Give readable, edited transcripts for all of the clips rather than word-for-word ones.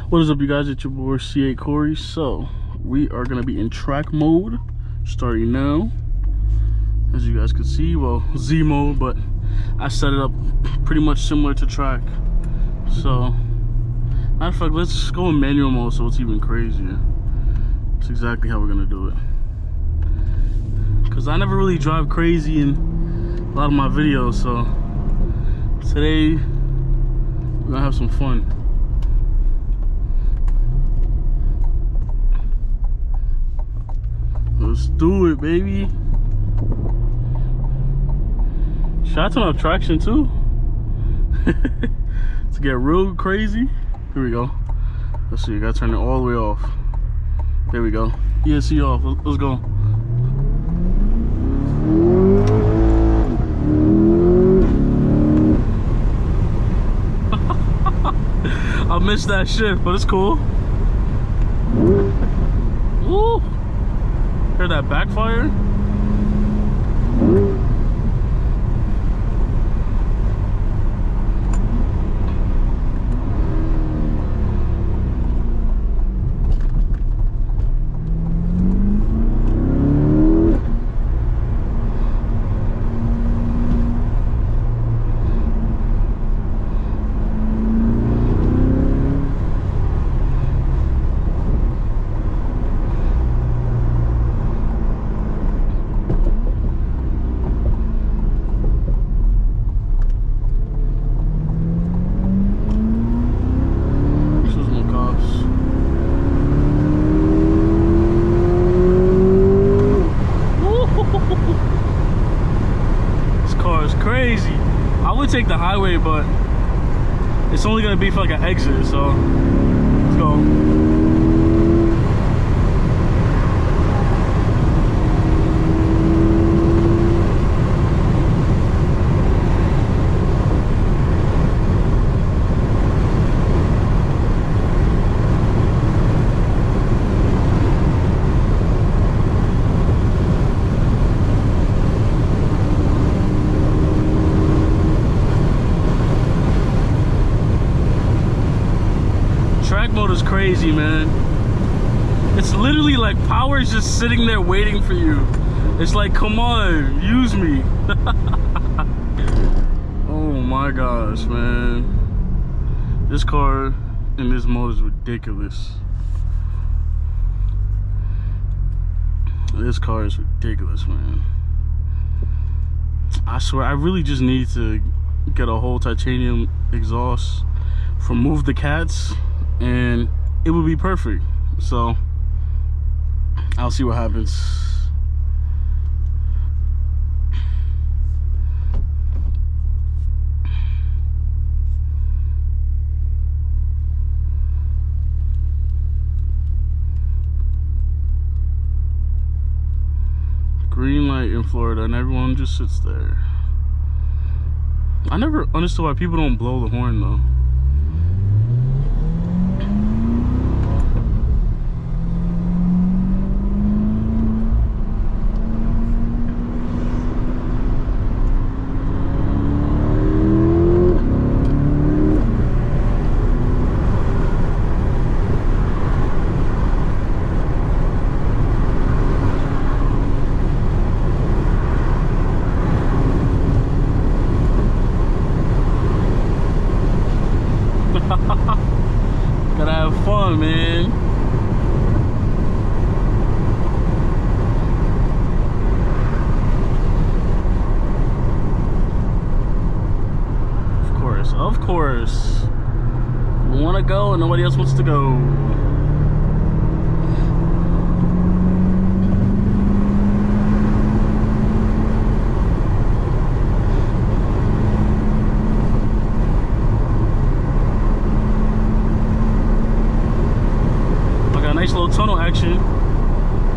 What is up, you guys? It's your boy C8 Corey. So we are gonna be in track mode starting now. As you guys can see, well, Z mode, but I set it up pretty much similar to track. So matter of fact, let's go in manual mode so it's even crazier. That's exactly how we're gonna do it. Cause I never really drive crazy in a lot of my videos, so today we're gonna have some fun. Let's do it, baby. Should I turn off traction too? To get real crazy. Here we go. Let's see, I gotta turn it all the way off. There we go. ESC off. Let's go. I missed that shift, but it's cool. Woo! Heard that backfire? Crazy. I would take the highway, but it's only gonna be for like an exit, so let's go. Track mode is crazy, man. It's literally like power is just sitting there waiting for you. It's like, come on, use me. Oh my gosh, man. This car in this mode is ridiculous. This car is ridiculous, man. I swear, I really just need to get a whole titanium exhaust from Move the Cats, and it would be perfect. So I'll see what happens. Green light in Florida and everyone just sits there. I never understood why people don't blow the horn though. Gotta have fun, man. Of course. We wanna go and nobody else wants to go. Nice little tunnel action.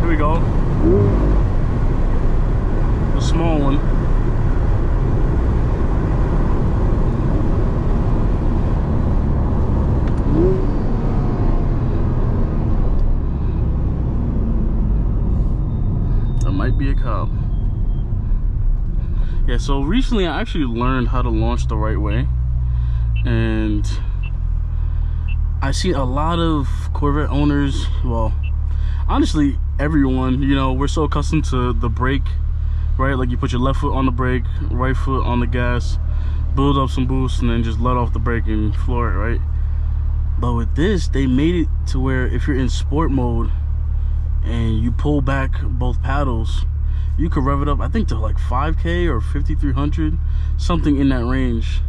Here we go. The small one. That might be a cop. Yeah, so recently I actually learned how to launch the right way. And I see a lot of Corvette owners, well, honestly, everyone, you know, we're so accustomed to the brake, right? Like you put your left foot on the brake, right foot on the gas, build up some boost, and then just let off the brake and floor it, right? But with this, they made it to where if you're in sport mode and you pull back both paddles, you could rev it up, I think, to like 5K or 5,300, something in that range,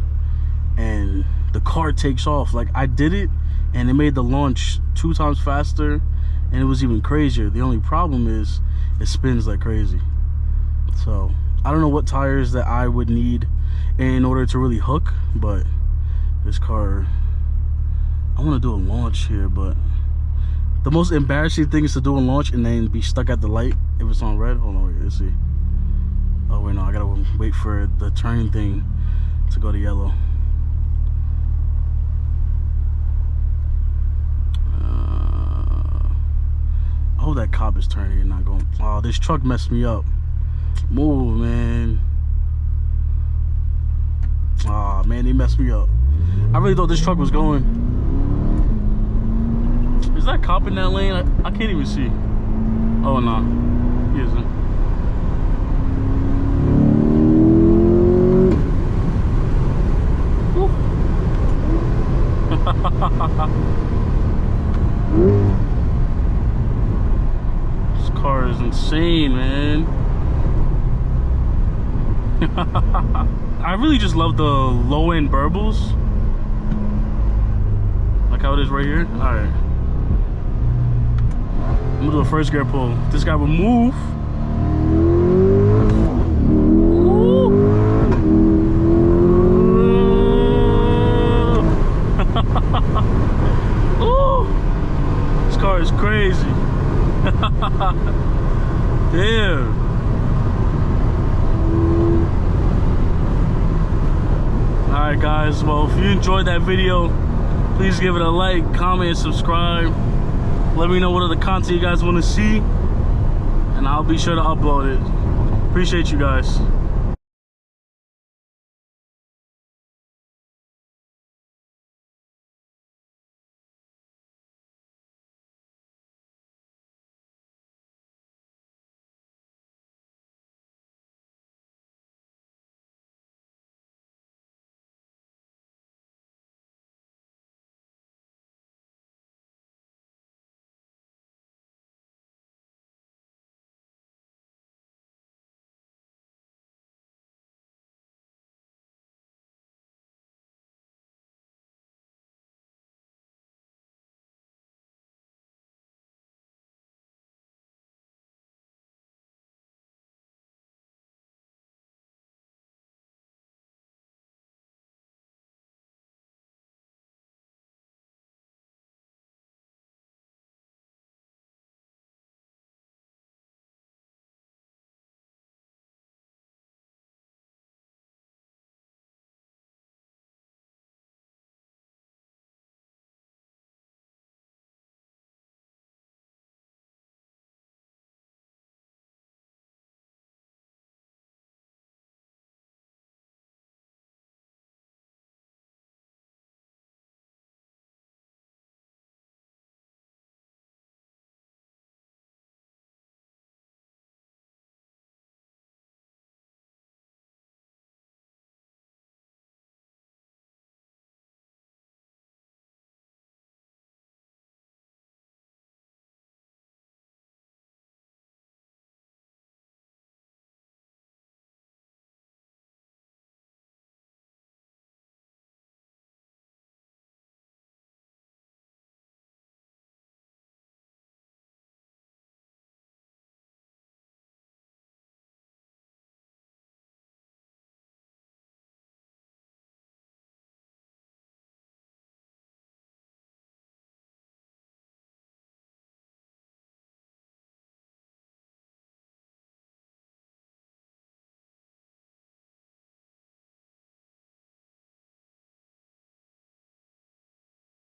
and the car takes off. Like, I did it and it made the launch 2 times faster, and it was even crazier. The only problem is it spins like crazy. So I don't know what tires that I would need in order to really hook, but this car, I want to do a launch here, but the most embarrassing thing is to do a launch and then be stuck at the light if it's on red. Hold on, wait, let's see. Oh wait, no, I gotta wait for the turning thing to go to yellow. I hope that cop is turning and not going. Oh, this truck messed me up. Move, man. Oh man, they messed me up. I really thought this truck was going. Is that cop in that lane? I can't even see. Oh no, he isn't. This car is insane, man. I really just love the low end burbles. Like how it is right here. Alright. I'm gonna do a first gear pull. This guy will move. Ooh. This car is crazy. Damn. Alright guys, well, if you enjoyed that video, please give it a like, comment, subscribe. Let me know what other content you guys want to see, and I'll be sure to upload it. Appreciate you guys.